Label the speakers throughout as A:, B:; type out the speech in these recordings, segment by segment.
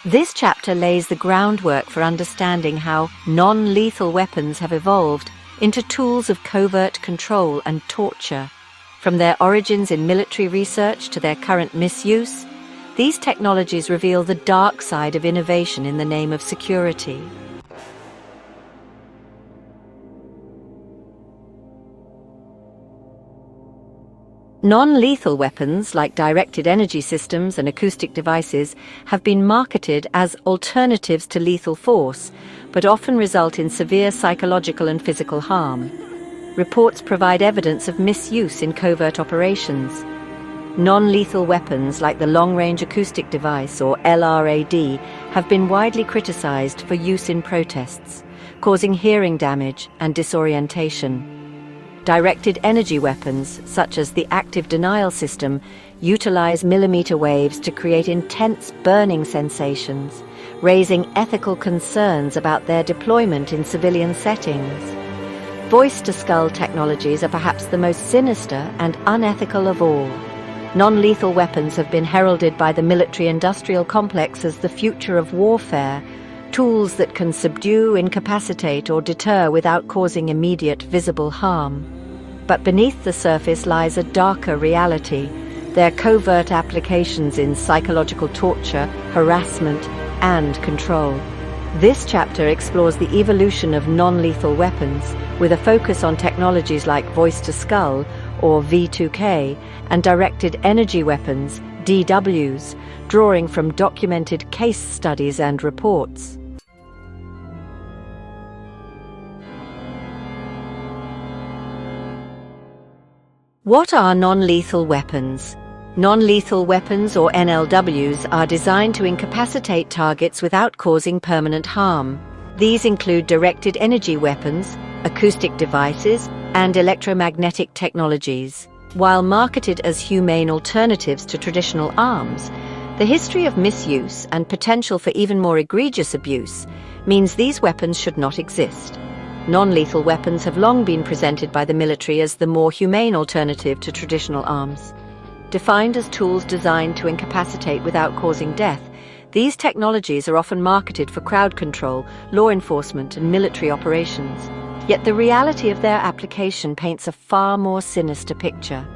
A: This chapter lays the groundwork for understanding how non-lethal weapons have evolved into tools of covert control and torture. From their origins in military research to their current misuse, these technologies reveal the dark side of innovation in the name of security. Non-lethal weapons, like directed energy systems and acoustic devices, have been marketed as alternatives to lethal force, but often result in severe psychological and physical harm. Reports provide evidence of misuse in covert operations. Non-lethal weapons, like the long-range acoustic device, or LRAD, have been widely criticized for use in protests, causing hearing damage and disorientation. Directed energy weapons, such as the active denial system, utilize millimeter waves to create intense burning sensations, raising ethical concerns about their deployment in civilian settings. Voice-to-skull technologies are perhaps the most sinister and unethical of all. Non-lethal weapons have been heralded by the military-industrial complex as the future of warfare, tools that can subdue, incapacitate, or deter without causing immediate visible harm. But beneath the surface lies a darker reality: their covert applications in psychological torture, harassment, and control. This chapter explores the evolution of non-lethal weapons, with a focus on technologies like voice-to-skull, or V2K, and directed energy weapons, DWs, drawing from documented case studies and reports. What are non-lethal weapons? Non-lethal weapons, or NLWs, are designed to incapacitate targets without causing permanent harm. These include directed energy weapons, acoustic devices, and electromagnetic technologies. While marketed as humane alternatives to traditional arms, the history of misuse and potential for even more egregious abuse means these weapons should not exist. Non-lethal weapons have long been presented by the military as the more humane alternative to traditional arms. Defined as tools designed to incapacitate without causing death, these technologies are often marketed for crowd control, law enforcement, and military operations. Yet the reality of their application paints a far more sinister picture.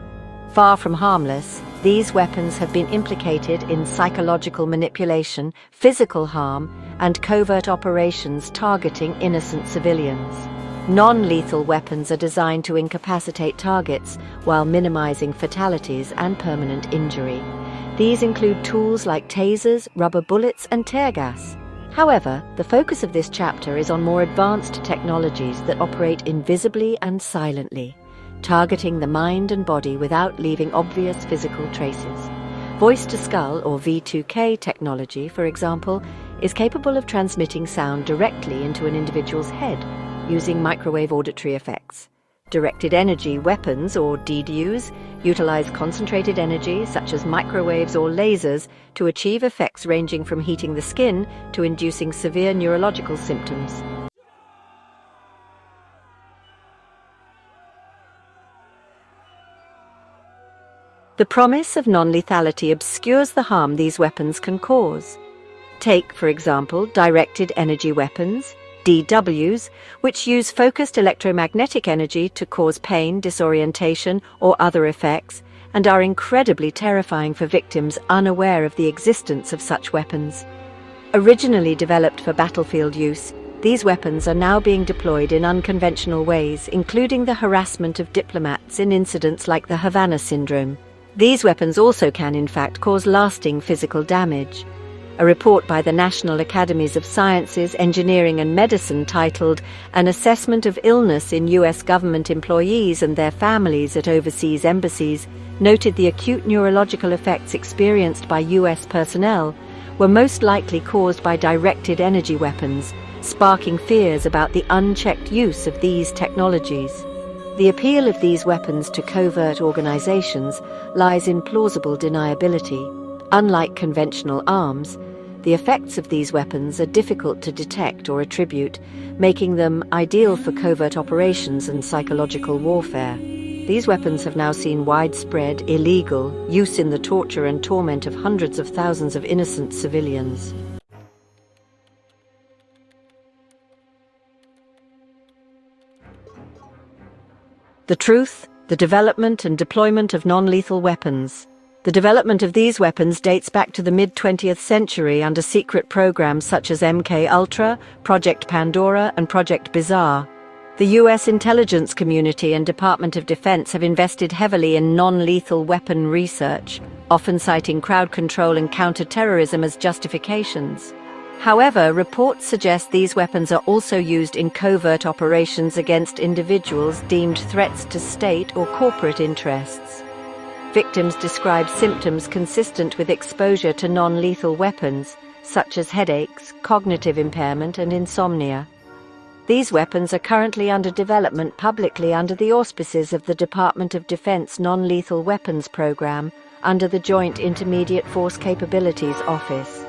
A: Far from harmless, these weapons have been implicated in psychological manipulation, physical harm, and covert operations targeting innocent civilians. Non-lethal weapons are designed to incapacitate targets while minimizing fatalities and permanent injury. These include tools like tasers, rubber bullets, and tear gas. However, the focus of this chapter is on more advanced technologies that operate invisibly and silently, targeting the mind and body without leaving obvious physical traces. Voice-to-skull, or V2K technology, for example, is capable of transmitting sound directly into an individual's head, using microwave auditory effects. Directed energy weapons, or DDUs, utilize concentrated energy, such as microwaves or lasers, to achieve effects ranging from heating the skin to inducing severe neurological symptoms. The promise of non-lethality obscures the harm these weapons can cause. Take, for example, directed energy weapons, DWs, which use focused electromagnetic energy to cause pain, disorientation, or other effects, and are incredibly terrifying for victims unaware of the existence of such weapons. Originally developed for battlefield use, these weapons are now being deployed in unconventional ways, including the harassment of diplomats in incidents like the Havana Syndrome. These weapons also can, in fact, cause lasting physical damage. A report by the National Academies of Sciences, Engineering and Medicine titled "An Assessment of Illness in U.S. Government Employees and Their Families at Overseas Embassies" noted the acute neurological effects experienced by U.S. personnel were most likely caused by directed energy weapons, sparking fears about the unchecked use of these technologies. The appeal of these weapons to covert organizations lies in plausible deniability. Unlike conventional arms, the effects of these weapons are difficult to detect or attribute, making them ideal for covert operations and psychological warfare. These weapons have now seen widespread, illegal use in the torture and torment of hundreds of thousands of innocent civilians. The truth, the development and deployment of non-lethal weapons. The development of these weapons dates back to the mid-20th century under secret programs such as MK-Ultra, Project Pandora, and Project Bizarre. The U.S. intelligence community and Department of Defense have invested heavily in non-lethal weapon research, often citing crowd control and counter-terrorism as justifications. However, reports suggest these weapons are also used in covert operations against individuals deemed threats to state or corporate interests. Victims describe symptoms consistent with exposure to non-lethal weapons, such as headaches, cognitive impairment, and insomnia. These weapons are currently under development publicly under the auspices of the Department of Defense Non-Lethal Weapons Program under the Joint Intermediate Force Capabilities Office.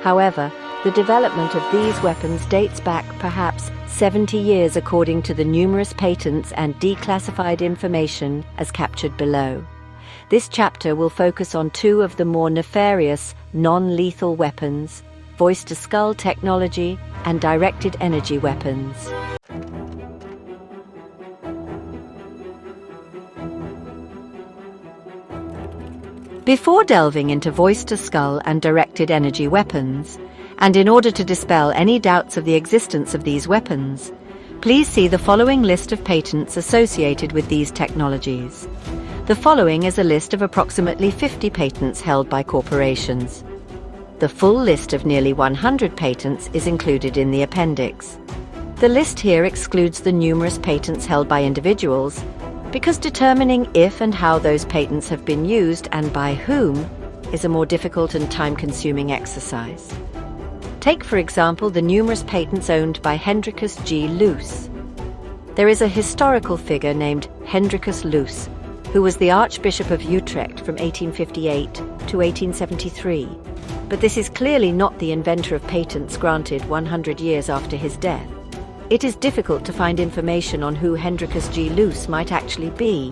A: However, the development of these weapons dates back perhaps 70 years according to the numerous patents and declassified information as captured below. This chapter will focus on two of the more nefarious non-lethal weapons, voice-to-skull technology and directed energy weapons. Before delving into voice-to-skull and directed energy weapons, and in order to dispel any doubts of the existence of these weapons, please see the following list of patents associated with these technologies. The following is a list of approximately 50 patents held by corporations. The full list of nearly 100 patents is included in the appendix. The list here excludes the numerous patents held by individuals, because determining if and how those patents have been used and by whom is a more difficult and time-consuming exercise. Take, for example, the numerous patents owned by Hendrikus G. Luce. There is a historical figure named Hendrikus Luce, who was the Archbishop of Utrecht from 1858 to 1873. But this is clearly not the inventor of patents granted 100 years after his death. It is difficult to find information on who Hendrikus G. Luce might actually be.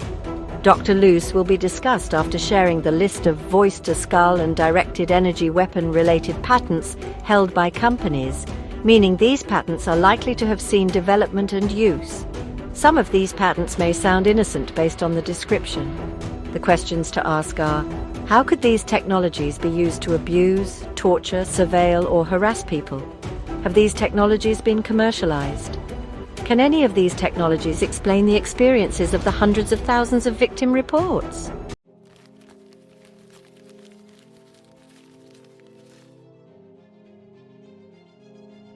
A: Dr. Luce will be discussed after sharing the list of voice-to-skull and directed energy weapon-related patents held by companies, meaning these patents are likely to have seen development and use. Some of these patents may sound innocent based on the description. The questions to ask are, how could these technologies be used to abuse, torture, surveil, or harass people? Have these technologies been commercialized? Can any of these technologies explain the experiences of the hundreds of thousands of victim reports?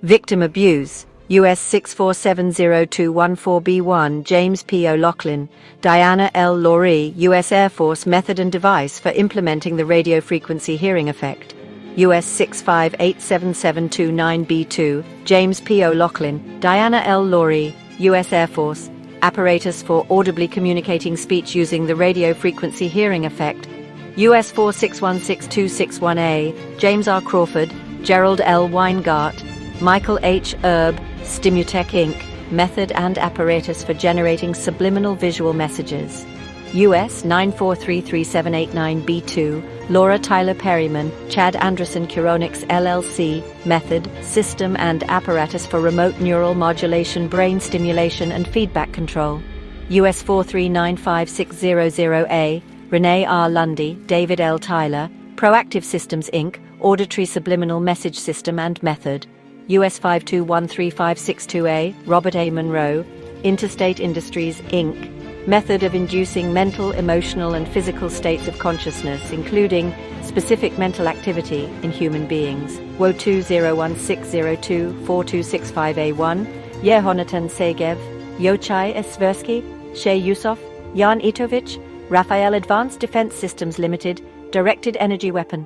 A: Victim abuse. US 6470214B1, James P. O'Loughlin, Diana L. Laurie, U.S. Air Force method and device for implementing the radio frequency hearing effect. US 6587729B2, James P. O'Loughlin, Diana L. Laurie, U.S. Air Force, apparatus for audibly communicating speech using the radio frequency hearing effect. US 4616261A, James R. Crawford, Gerald L. Weingart, Michael H. Erb, Stimutech Inc., method and apparatus for generating subliminal visual messages. US 9433789B2, Laura Tyler Perryman, Chad Anderson Curonics LLC, method, system and apparatus for remote neural modulation brain stimulation and feedback control. US 4395600A, Renee R. Lundy, David L. Tyler, Proactive Systems Inc., auditory subliminal message system and method. US 5213562A, Robert A. Monroe, Interstate Industries, Inc., method of inducing mental, emotional, and physical states of consciousness, including specific mental activity in human beings. WO 20160242658A1, Yehonatan Segev, Yochai Sversky, Shea Yusuf, Jan Itovich, Rafael Advanced Defense Systems Limited, Directed Energy Weapon.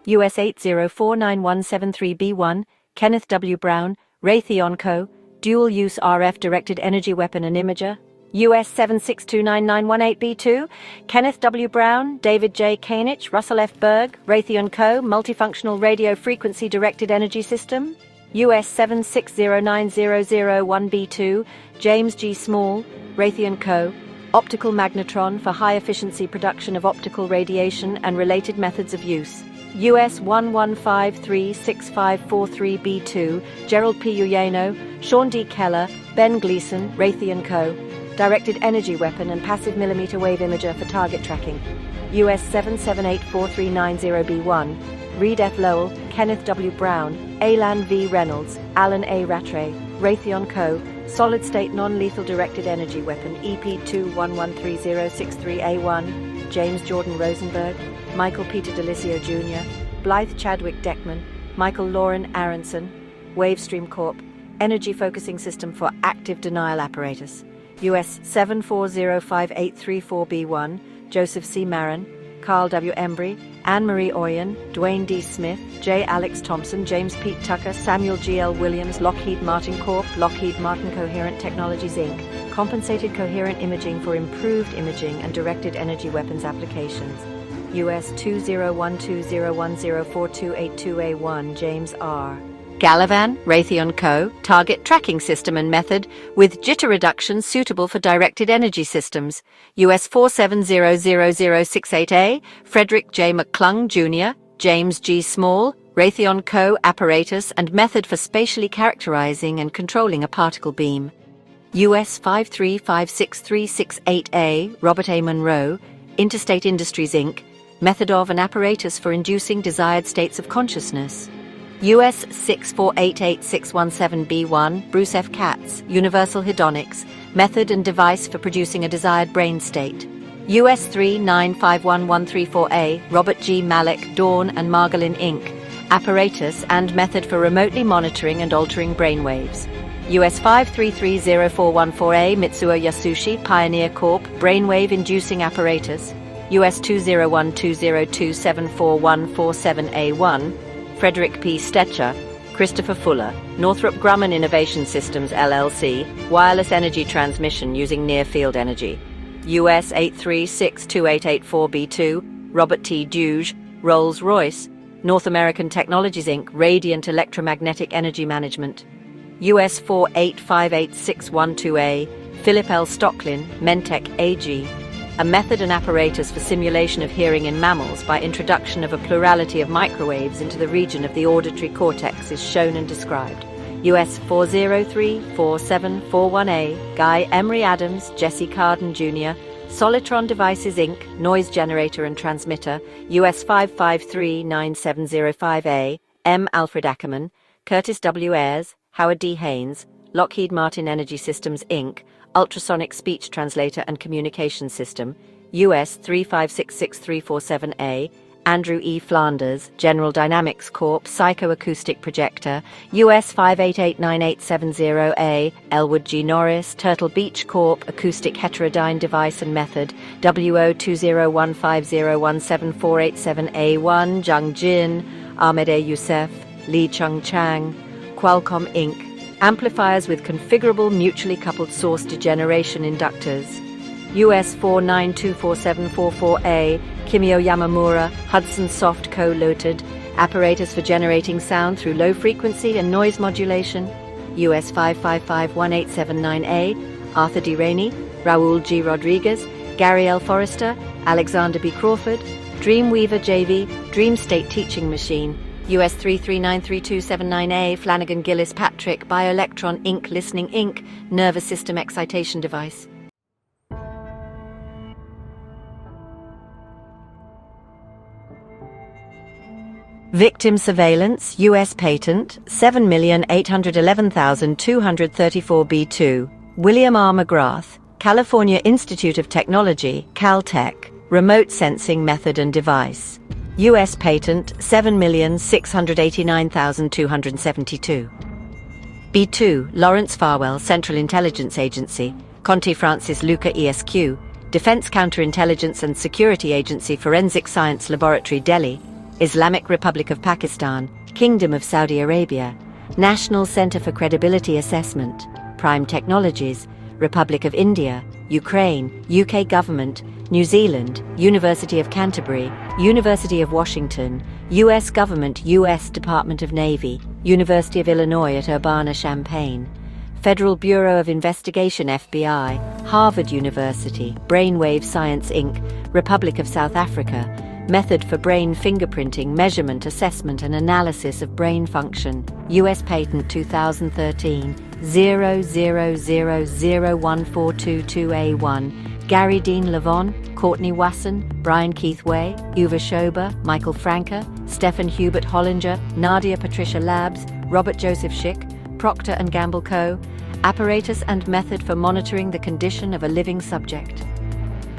A: US 8049173B1, Kenneth W. Brown, Raytheon Co., Dual-Use RF Directed Energy Weapon and Imager. US 7629918B2, Kenneth W. Brown, David J. Koenich, Russell F. Berg, Raytheon Co., Multifunctional Radio Frequency Directed Energy System. US 7609001B2, James G. Small, Raytheon Co., Optical Magnetron for high-efficiency production of optical radiation and related methods of use. US 11536543B2, Gerald P. Uyeno, Sean D. Keller, Ben Gleason, Raytheon Co., directed energy weapon and passive millimeter wave imager for target tracking. US 7784390B1, Reed F. Lowell, Kenneth W. Brown, Alan V. Reynolds, Alan A. Rattray, Raytheon Co., solid-state non-lethal directed energy weapon EP.1 James Jordan Rosenberg, Michael Peter Delisio Jr., Blythe Chadwick Deckman, Michael Lauren Aronson, Wavestream Corp., Energy Focusing System for Active Denial Apparatus, US 7405834B1, Joseph C. Marin, Carl W. Embry, Anne-Marie Oyen, Dwayne D. Smith, J. Alex Thompson, James Pete Tucker, Samuel G. L. Williams, Lockheed Martin Corp., Lockheed Martin Coherent Technologies Inc., Compensated Coherent Imaging for Improved Imaging and Directed Energy Weapons Applications, US 20120104282A1, James R. Gallivan, Raytheon Co., Target Tracking System and Method with Jitter Reduction suitable for directed energy systems, US 470068A, Frederick J. McClung Jr., James G. Small, Raytheon Co. Apparatus and Method for spatially characterizing and controlling a particle beam, US 5356368A, Robert A. Monroe, Interstate Industries Inc., Method of an apparatus for inducing desired states of consciousness, US 6488617B1, Bruce F. Katz, Universal Hedonics, Method and Device for Producing a Desired Brain State, US 3951134A, Robert G. Malek, Dawn and Margolin Inc., Apparatus and Method for Remotely Monitoring and Altering Brainwaves, US 5330414A, Mitsuo Yasushi, Pioneer Corp., Brainwave Inducing Apparatus, US 20120274147A1, Frederick P. Stetcher, Christopher Fuller, Northrop Grumman Innovation Systems LLC, Wireless Energy Transmission using Near-Field Energy, US 8362884B2, Robert T. Duge, Rolls-Royce, North American Technologies Inc., Radiant Electromagnetic Energy Management, US 4858612A, Philip L. Stocklin, Mentec AG, a method and apparatus for simulation of hearing in mammals by introduction of a plurality of microwaves into the region of the auditory cortex is shown and described. US 4034741A, Guy Emery Adams, Jesse Carden Jr., Solitron Devices Inc., Noise Generator and Transmitter, US 5539705A, M. Alfred Ackerman, Curtis W. Ayres, Howard D. Haynes, Lockheed Martin Energy Systems Inc., Ultrasonic Speech Translator and Communication System, US 3566347A, Andrew E. Flanders, General Dynamics Corp., Psychoacoustic Projector, US 5889870A, Elwood G. Norris, Turtle Beach Corp., Acoustic Heterodyne Device and Method, WO 20150174887A1, Jung Jin, Ahmed A. Youssef, Lee Chung Chang, Qualcomm Inc., Amplifiers with configurable mutually coupled source degeneration inductors, US 4924744A, Kimio Yamamura, Hudson Soft Co-Limited, apparatus for generating sound through low frequency and noise modulation, US 5551879A, Arthur D. Rainey, Raul G. Rodriguez, Gary L. Forrester, Alexander B. Crawford, Dreamweaver JV, Dream State Teaching Machine, US 3393279A, Flanagan Gillis Patrick, Bioelectron Inc., Listening Inc., Nervous System Excitation Device. Victim Surveillance, US Patent, 7811234B2, William R. McGrath, California Institute of Technology, Caltech, Remote Sensing Method and Device. US Patent 7,689,272. B2, Lawrence Farwell, Central Intelligence Agency, Conte Francis Luca ESQ, Defense Counterintelligence and Security Agency Forensic Science Laboratory Delhi, Islamic Republic of Pakistan, Kingdom of Saudi Arabia, National Center for Credibility Assessment, Prime Technologies, Republic of India, Ukraine, UK Government, New Zealand, University of Canterbury, University of Washington, US Government, US Department of Navy, University of Illinois at Urbana-Champaign, Federal Bureau of Investigation FBI, Harvard University, Brainwave Science Inc., Republic of South Africa, Method for Brain Fingerprinting, Measurement, Assessment and Analysis of Brain Function, US Patent 2013, 000014222A1, Gary Dean Levon, Courtney Wasson, Brian Keith Way, Uwe Schober, Michael Franke, Stefan Hubert Hollinger, Nadia Patricia Labs, Robert Joseph Schick, Procter & Gamble Co., Apparatus and Method for Monitoring the Condition of a Living Subject.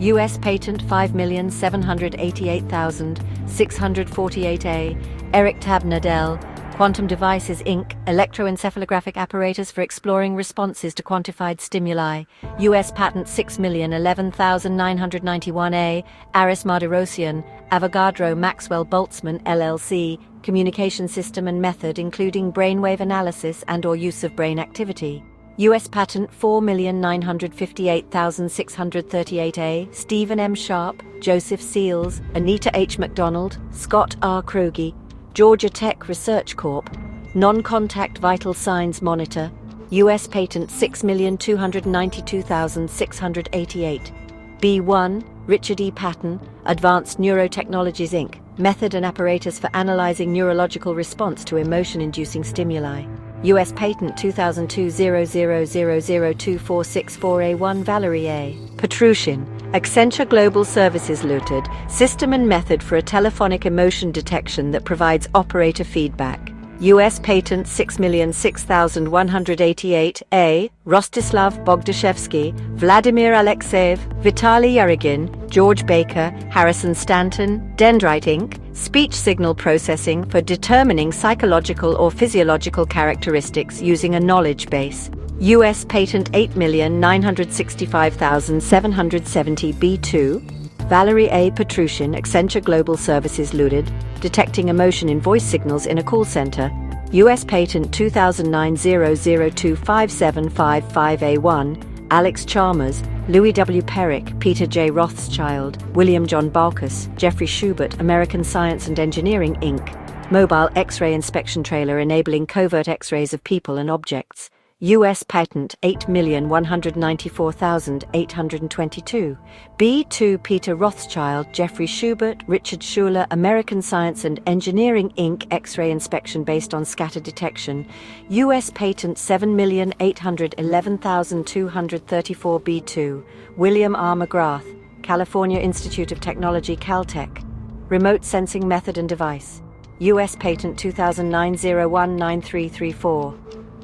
A: U.S. Patent 5,788,648A, Eric Tabnadel, Quantum Devices Inc., electroencephalographic apparatus for exploring responses to quantified stimuli. U.S. Patent 6,011,991A, Aris Mardirosyan, Avogadro Maxwell Boltzmann LLC, communication system and method including brainwave analysis and/or use of brain activity. U.S. Patent 4,958,638A, Stephen M. Sharp, Joseph Seals, Anita H. McDonald, Scott R. Krugge, Georgia Tech Research Corp., Non-Contact Vital Signs Monitor, U.S. Patent 6,292,688. B1, Richard E. Patton, Advanced Neurotechnologies Inc., method and apparatus for analyzing neurological response to emotion-inducing stimuli. U.S. Patent 200200002464A1 Valerie A. Petrushin, Accenture Global Services Limited, system and method for a telephonic emotion detection that provides operator feedback. U.S. Patent 6,006,188A, Rostislav Bogdashevsky, Vladimir Alexeyev, Vitaly Yarygin, George Baker, Harrison Stanton, Dendrite Inc., speech signal processing for determining psychological or physiological characteristics using a knowledge base. U.S. Patent 8,965,770B2, Valerie A. Petrushin, Accenture Global Services Limited, detecting emotion in voice signals in a call center. U.S. Patent 2009-0025755A1, Alex Chalmers, Louis W. Perrick, Peter J. Rothschild, William John Balkus, Jeffrey Schubert, American Science and Engineering, Inc., mobile X-ray inspection trailer enabling covert X-rays of people and objects. U.S. Patent 8,194,822. B2 Peter Rothschild, Jeffrey Schubert, Richard Schuler, American Science and Engineering, Inc. X-ray inspection based on scatter detection. U.S. Patent 7,811,234. B2 William R. McGrath, California Institute of Technology, Caltech. Remote sensing method and device. U.S. Patent 2009-019334.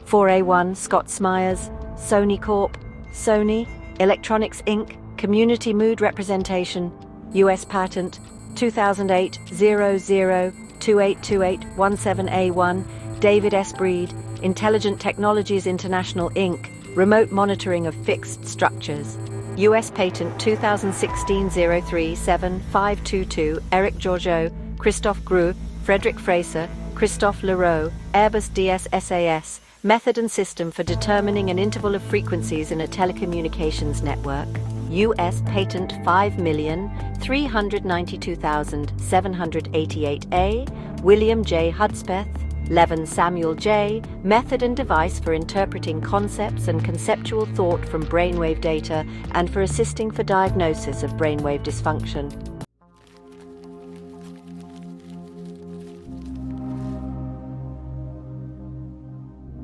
A: 4A1 Scott Smyers, Sony Corp., Sony, Electronics Inc., Community Mood Representation, U.S. Patent 2008-00282817A1, David S. Breed, Intelligent Technologies International Inc., Remote Monitoring of Fixed Structures, U.S. Patent 2016-037-522, Eric Georgiou, Christophe Grue, Frederick Fraser, Christophe Leroux, Airbus DS SAS, method and system for determining an interval of frequencies in a telecommunications network. U.S. Patent 5,392,788A, William J. Hudspeth, Levin Samuel J., method and device for interpreting concepts and conceptual thought from brainwave data and for assisting for diagnosis of brainwave dysfunction.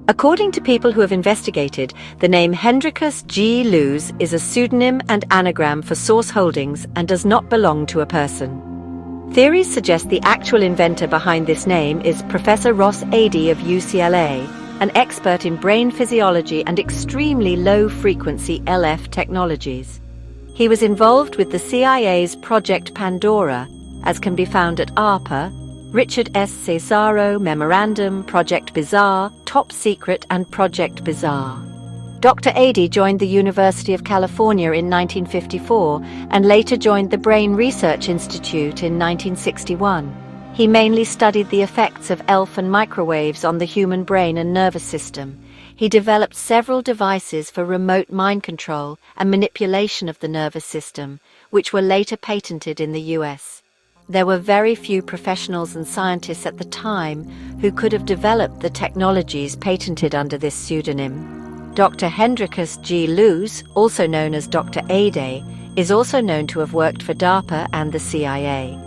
A: According to people who have investigated, the name Hendrikus G. Luz is a pseudonym and anagram for source holdings and does not belong to a person. Theories suggest the actual inventor behind this name is Professor Ross Adey of UCLA, an expert in brain physiology and extremely low-frequency LF technologies. He was involved with the CIA's Project Pandora, as can be found at ARPA, Richard S. Cesaro, Memorandum, Project Bizarre, Top Secret, and Project Bizarre. Dr. Adey joined the University of California in 1954 and later joined the Brain Research Institute in 1961. He mainly studied the effects of ELF and microwaves on the human brain and nervous system. He developed several devices for remote mind control and manipulation of the nervous system, which were later patented in the US. There were very few professionals and scientists at the time who could have developed the technologies patented under this pseudonym. Dr. Hendrikus G. Luz, also known as Dr. Adey, is also known to have worked for DARPA and the CIA.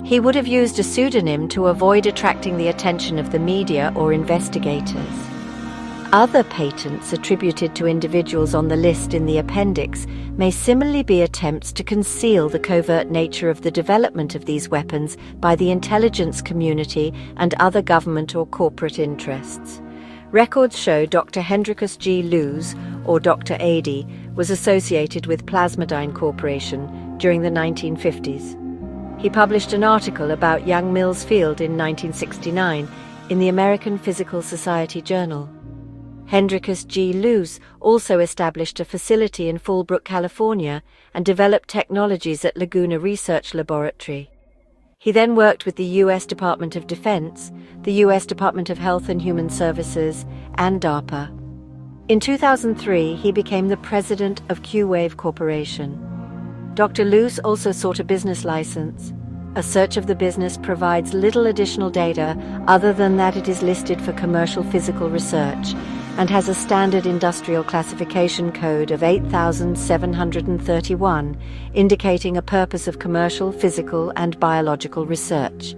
A: He would have used a pseudonym to avoid attracting the attention of the media or investigators. Other patents attributed to individuals on the list in the appendix may similarly be attempts to conceal the covert nature of the development of these weapons by the intelligence community and other government or corporate interests. Records show Dr. Hendrikus G. Luz, or Dr. Adi, was associated with Plasmodine Corporation during the 1950s. He published an article about young Mills Field in 1969 in the American Physical Society Journal. Hendrikus G. Luz also established a facility in Fallbrook, California, and developed technologies at Laguna Research Laboratory. He then worked with the U.S. Department of Defense, the U.S. Department of Health and Human Services, and DARPA. In 2003, he became the president of Q-Wave Corporation. Dr. Luz also sought a business license. A search of the business provides little additional data other than that it is listed for commercial physical research and has a standard industrial classification code of 8731, indicating a purpose of commercial, physical, and biological research.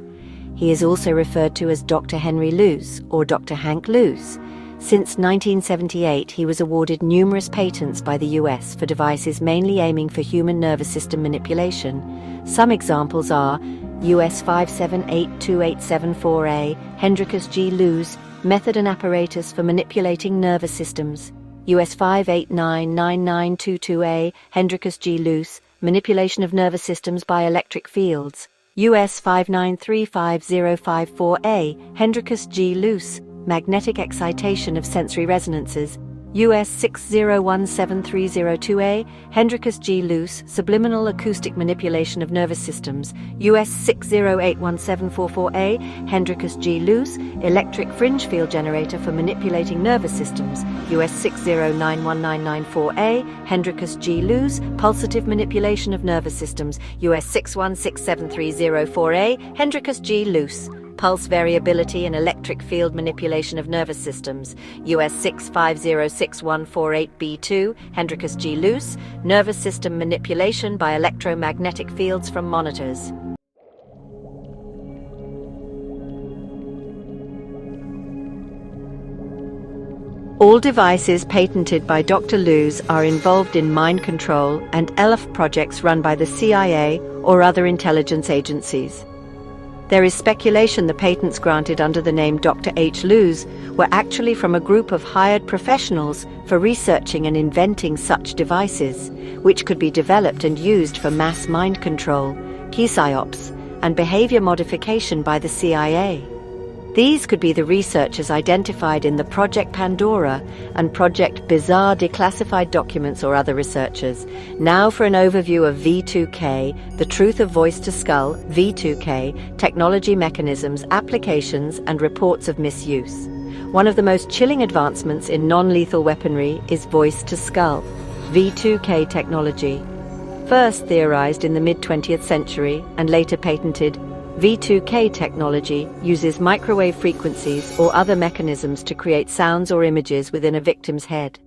A: He is also referred to as Dr. Henry Luz, or Dr. Hank Luz. Since 1978, he was awarded numerous patents by the US for devices mainly aiming for human nervous system manipulation. Some examples are US 5782874A, Hendrikus G. Luz, method and apparatus for manipulating nervous systems. US 5899922A, Hendrikus G. Luz, manipulation of nervous systems by electric fields. US 5935054A, Hendrikus G. Luz, magnetic excitation of sensory resonances. US 6017302A, Hendrikus G. Luz, subliminal acoustic manipulation of nervous systems. US 6081744A, Hendrikus G. Luz, electric fringe field generator for manipulating nervous systems. US 6091994A, Hendrikus G. Luz, pulsative manipulation of nervous systems. US 6167304A, Hendrikus G. Luz, pulse variability and electric field manipulation of nervous systems. US 6506148B2, Hendrikus G. Luz, nervous system manipulation by electromagnetic fields from monitors. All devices patented by Dr. Luz are involved in mind control and ELF projects run by the CIA or other intelligence agencies. There is speculation the patents granted under the name Dr. H. Luz were actually from a group of hired professionals for researching and inventing such devices, which could be developed and used for mass mind control, key psyops, and behavior modification by the CIA. These could be the researchers identified in the Project Pandora and Project Bizarre declassified documents or other researchers. Now for an overview of V2K, the truth of voice to skull, V2K, technology mechanisms, applications, and reports of misuse. One of the most chilling advancements in non-lethal weaponry is voice to skull, V2K technology. First theorized in the mid-20th century and later patented, V2K technology uses microwave frequencies or other mechanisms to create sounds or images within a victim's head.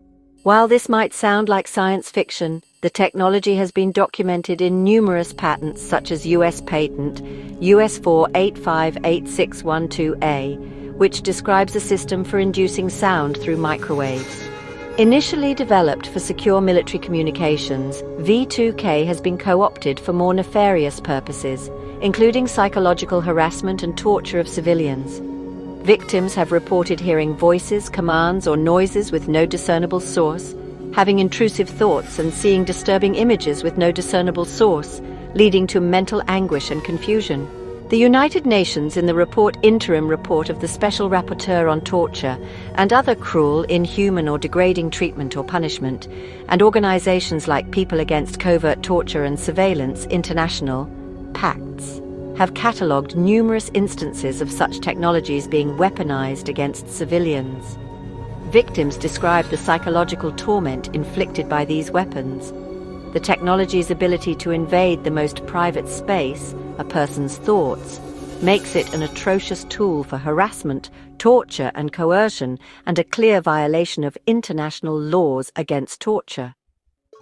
A: While this might sound like science fiction, the technology has been documented in numerous patents such as US Patent US 4858612A, which describes a system for inducing sound through microwaves. Initially developed for secure military communications, V2K has been co-opted for more nefarious purposes, including psychological harassment and torture of civilians. Victims have reported hearing voices, commands, or noises with no discernible source, having intrusive thoughts and seeing disturbing images with no discernible source, leading to mental anguish and confusion. The United Nations, in the interim report of the Special Rapporteur on Torture and other cruel, inhuman, or degrading treatment or punishment, and organizations like People Against Covert Torture and Surveillance International, PACTS, have catalogued numerous instances of such technologies being weaponized against civilians. Victims describe the psychological torment inflicted by these weapons. The technology's ability to invade the most private space, a person's thoughts, makes it an atrocious tool for harassment, torture, and coercion, and a clear violation of international laws against torture.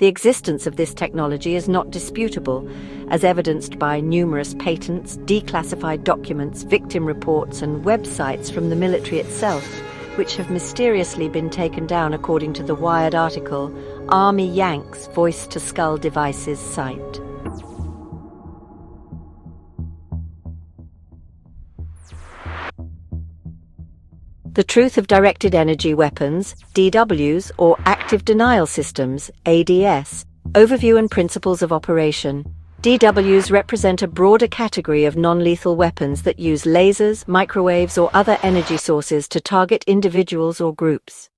A: The existence of this technology is not disputable, as evidenced by numerous patents, declassified documents, victim reports, and websites from the military itself, which have mysteriously been taken down, according to the Wired article, Army Yanks Voice-to-Skull Devices site. The Truth of Directed Energy Weapons, DWs, or Active Denial Systems, ADS, Overview and Principles of Operation. DWs represent a broader category of non-lethal weapons that use lasers, microwaves, or other energy sources to target individuals or groups.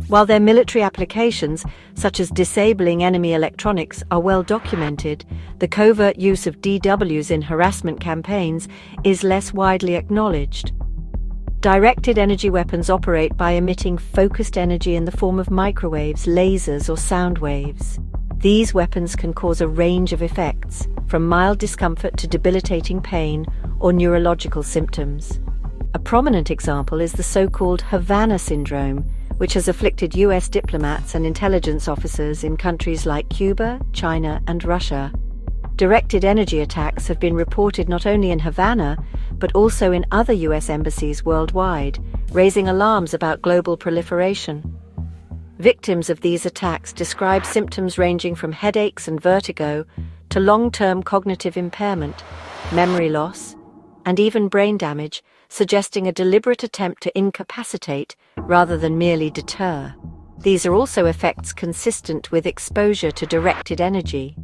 A: While their military applications, such as disabling enemy electronics, are well documented, the covert use of DWs in harassment campaigns is less widely acknowledged. Directed energy weapons operate by emitting focused energy in the form of microwaves, lasers, or sound waves. These weapons can cause a range of effects, from mild discomfort to debilitating pain or neurological symptoms. A prominent example is the so-called Havana syndrome, which has afflicted US diplomats and intelligence officers in countries like Cuba, China, and Russia. Directed energy attacks have been reported not only in Havana, but also in other US embassies worldwide, raising alarms about global proliferation. Victims of these attacks describe symptoms ranging from headaches and vertigo to long-term cognitive impairment, memory loss, and even brain damage, suggesting a deliberate attempt to incapacitate rather than merely deter. These are also effects consistent with exposure to directed energy.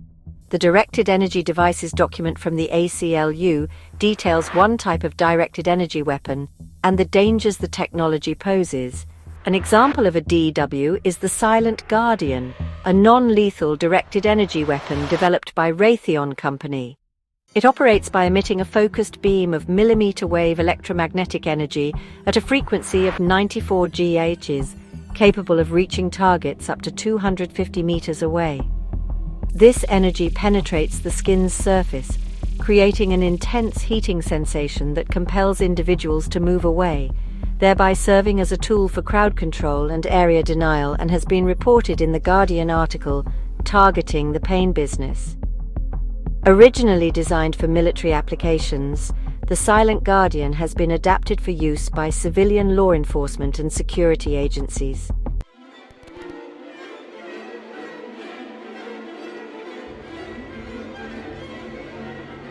A: The Directed Energy Devices document from the ACLU details one type of directed energy weapon and the dangers the technology poses. An example of a DW is the Silent Guardian, a non-lethal directed energy weapon developed by Raytheon Company. It operates by emitting a focused beam of millimeter-wave electromagnetic energy at a frequency of 94 GHz, capable of reaching targets up to 250 meters away. This energy penetrates the skin's surface, creating an intense heating sensation that compels individuals to move away, thereby serving as a tool for crowd control and area denial, and has been reported in the Guardian article, Targeting the Pain Business. Originally designed for military applications, the Silent Guardian has been adapted for use by civilian law enforcement and security agencies.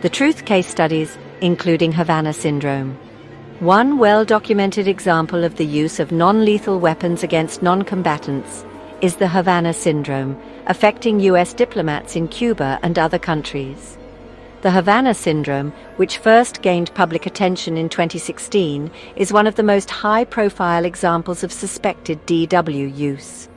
A: The Truth case studies, including Havana syndrome. One well-documented example of the use of non-lethal weapons against non-combatants is the Havana syndrome, affecting US diplomats in Cuba and other countries. The Havana syndrome, which first gained public attention in 2016, is one of the most high-profile examples of suspected DW use.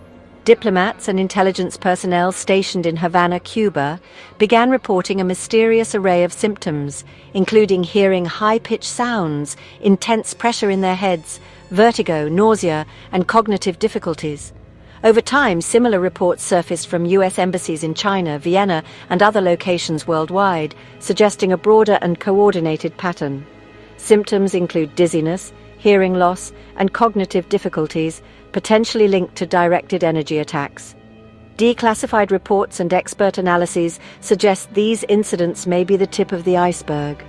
A: Diplomats and intelligence personnel stationed in Havana, Cuba, began reporting a mysterious array of symptoms, including hearing high-pitched sounds, intense pressure in their heads, vertigo, nausea, and cognitive difficulties. Over time, similar reports surfaced from US embassies in China, Vienna, and other locations worldwide, suggesting a broader and coordinated pattern. Symptoms include dizziness, hearing loss, and cognitive difficulties, potentially linked to directed energy attacks. Declassified reports and expert analyses suggest these incidents may be the tip of the iceberg.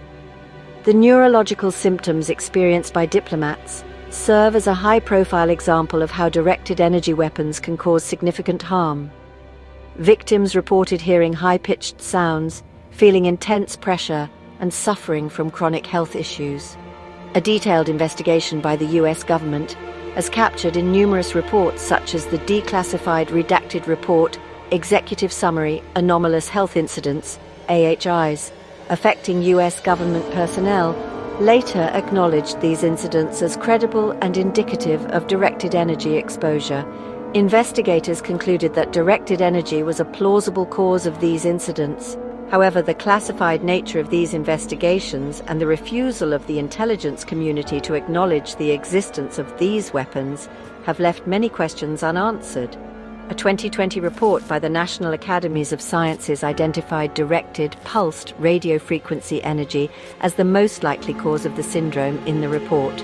A: The neurological symptoms experienced by diplomats serve as a high-profile example of how directed energy weapons can cause significant harm. Victims reported hearing high-pitched sounds, feeling intense pressure, and suffering from chronic health issues. A detailed investigation by the US government, as captured in numerous reports such as the Declassified Redacted Report, Executive Summary, Anomalous Health Incidents, AHIs, affecting US government personnel, later acknowledged these incidents as credible and indicative of directed energy exposure. Investigators concluded that directed energy was a plausible cause of these incidents. However, the classified nature of these investigations and the refusal of the intelligence community to acknowledge the existence of these weapons have left many questions unanswered. A 2020 report by the National Academies of Sciences identified directed, pulsed radio frequency energy as the most likely cause of the syndrome in the report.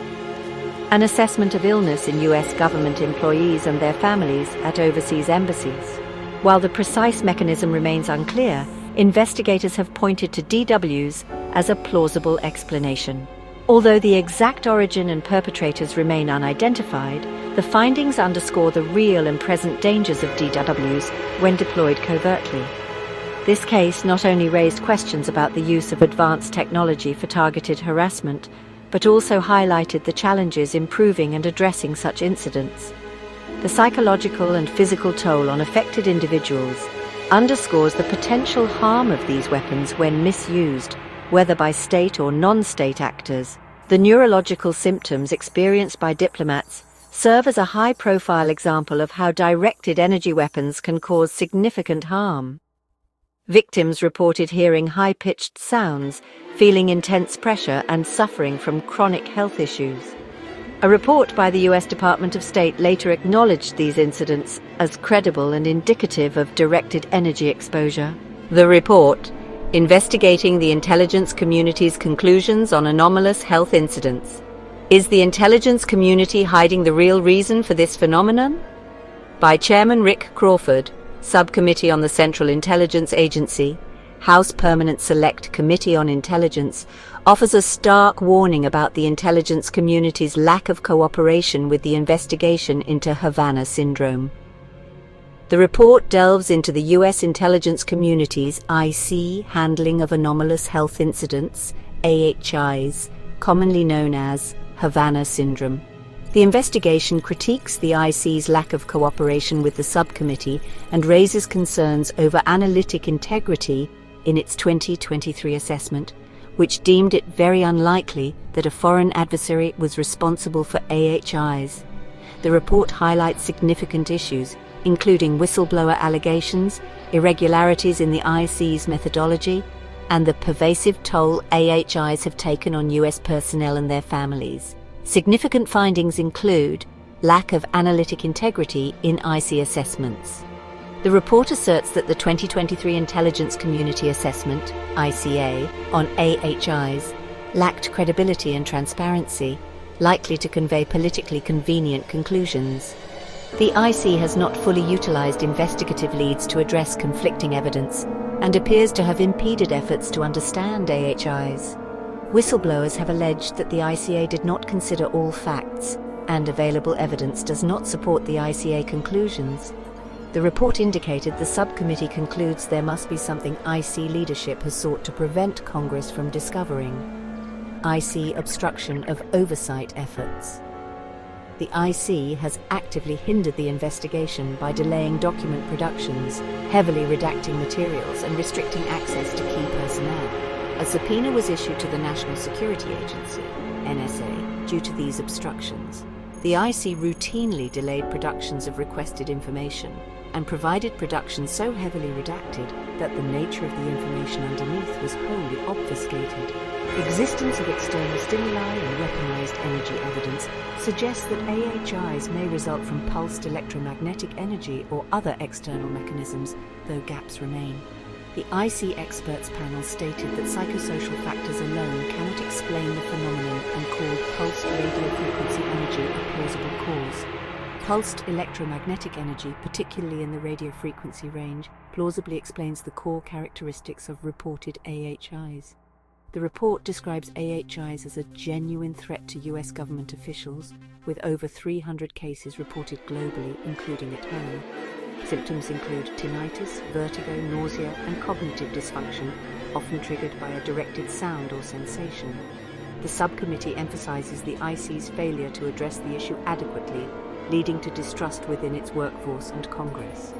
A: An assessment of illness in US government employees and their families at overseas embassies. While the precise mechanism remains unclear, investigators have pointed to DWs as a plausible explanation. Although the exact origin and perpetrators remain unidentified, the findings underscore the real and present dangers of DWs when deployed covertly. This case not only raised questions about the use of advanced technology for targeted harassment, but also highlighted the challenges in proving and addressing such incidents. The psychological and physical toll on affected individuals underscores the potential harm of these weapons when misused, whether by state or non-state actors. The neurological symptoms experienced by diplomats serve as a high-profile example of how directed energy weapons can cause significant harm. Victims reported hearing high-pitched sounds, feeling intense pressure, and suffering from chronic health issues. A report by the US Department of State later acknowledged these incidents as credible and indicative of directed energy exposure. The report, investigating the intelligence community's conclusions on anomalous health incidents. Is the intelligence community hiding the real reason for this phenomenon? By Chairman Rick Crawford, Subcommittee on the Central Intelligence Agency, House Permanent Select Committee on Intelligence, offers a stark warning about the intelligence community's lack of cooperation with the investigation into Havana syndrome. The report delves into the U.S. intelligence community's IC handling of anomalous health incidents, AHIs, commonly known as Havana syndrome. The investigation critiques the IC's lack of cooperation with the subcommittee and raises concerns over analytic integrity in its 2023 assessment, which deemed it very unlikely that a foreign adversary was responsible for AHIs. The report highlights significant issues, including whistleblower allegations, irregularities in the IC's methodology, and the pervasive toll AHIs have taken on US personnel and their families. Significant findings include lack of analytic integrity in IC assessments. The report asserts that the 2023 Intelligence Community Assessment, ICA, on AHIs lacked credibility and transparency, likely to convey politically convenient conclusions. The IC has not fully utilized investigative leads to address conflicting evidence and appears to have impeded efforts to understand AHIs. Whistleblowers have alleged that the ICA did not consider all facts, and available evidence does not support the ICA conclusions. The report indicated the subcommittee concludes there must be something IC leadership has sought to prevent Congress from discovering: IC obstruction of oversight efforts. The IC has actively hindered the investigation by delaying document productions, heavily redacting materials, and restricting access to key personnel. A subpoena was issued to the National Security Agency, NSA, due to these obstructions. The IC routinely delayed productions of requested information and provided production so heavily redacted that the nature of the information underneath was wholly obfuscated. Existence of external stimuli and weaponized energy evidence suggests that AHIs may result from pulsed electromagnetic energy or other external mechanisms, though gaps remain. The IC experts panel stated that psychosocial factors alone cannot explain the phenomenon and called pulsed radio frequency energy a plausible cause. Pulsed electromagnetic energy, particularly in the radio frequency range, plausibly explains the core characteristics of reported AHIs. The report describes AHIs as a genuine threat to US government officials, with over 300 cases reported globally, including at home. Symptoms include tinnitus, vertigo, nausea, and cognitive dysfunction, often triggered by a directed sound or sensation. The subcommittee emphasizes the IC's failure to address the issue adequately, leading to distrust within its workforce and Congress.